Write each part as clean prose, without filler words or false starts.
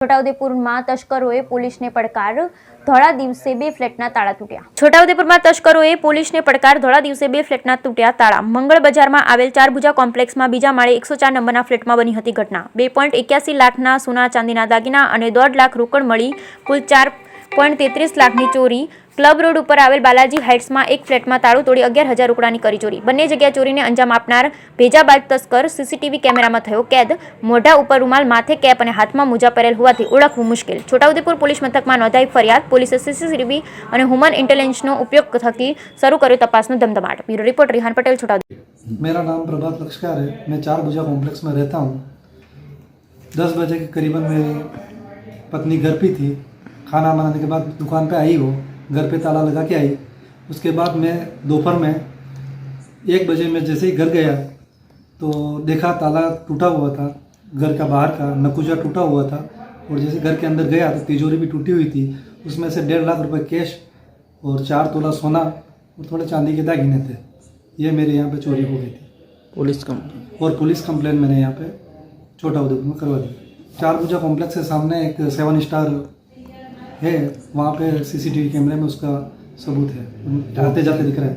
છોટાઉદેપુરમાં તસ્કરોએ પોલીસને પડકાર, ધોળા દિવસે બે ફ્લેટના તાળા તૂટ્યા. છોટાઉદેપુરમાં તસ્કરોએ પોલીસને પડકાર, ધોળા દિવસે બે ફ્લેટના તૂટ્યા તાળા. મંગળ બજારમાં આવેલ ચારભુજા કોમ્પ્લેક્સમાં બીજા માળે 104 નંબરના ફ્લેટમાં બની હતી ઘટના. 2.81 લાખના સોના ચાંદીના દાગીના અને 1.5 લાખ રોકડ મળી કુલ 4.33 લાખની ચોરી. ક્લબ રોડ ઉપર આવેલ બાલાજી હાઇટ્સમાં એક ફ્લેટમાં તાળું તોડી 11,000 રોકડાની કરી ચોરી. બંને જગ્યા ચોરીને અંજામ આપનાર ભેજાબાજ તસ્કર સીસીટીવી કેમેરામાં થયો કેદ. મોઢા ઉપર રૂમાલ, માથે કેપ અને હાથમાં મોજા પહેરેલ હોવાથી ઓળખવું મુશ્કેલ. છોટાઉદેપુર પોલીસ મથકમાં નોંધાઈ ફરિયાદ. પોલીસે સીસીટીવી અને હ્યુમન ઇન્ટેલિજન્સનો ઉપયોગ થકી શરૂ કર્યો તપાસનો ધમધમાટ. Bureau report Rihan Patel, Chhotaudepur. मेरा नाम प्रभात लक्ष्कार है। मैं चारभुजा कॉम्प्लेक्स में रहता हूँ। 10 बजे के करीबन मेरी पत्नी घर पे थी। खाना बनाने के बाद दुकान पे आई, वो घर पे ताला लगा के आई। उसके बाद मैं दोपहर में 1 बजे में जैसे ही घर गया तो देखा ताला टूटा हुआ था, घर का बाहर का नकुजा टूटा हुआ था। और जैसे घर के अंदर गया तो तिजोरी भी टूटी हुई थी। उसमें से 1.5 लाख रुपए कैश और 4 तोला सोना और थोड़े चांदी के दागिने थे। ये मेरे यहाँ पे चोरी हो गई थी। पुलिस कंप्लेन मैंने यहाँ पे छोटाउदेपुर में करवा दी। चारभुजा कॉम्प्लेक्स के सामने एक 7 स्टार है, वहाँ पे सीसीटीवी कैमरे में उसका सबूत है। आते जाते दिख रहा है।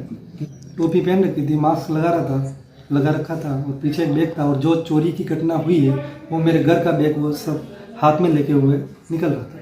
टोपी पहन रखी थी, मास्क लगा रखा था और पीछे एक बैग था। और जो चोरी की घटना हुई है वो मेरे घर का बैग वो सब हाथ में लेके हुए निकल रहा था।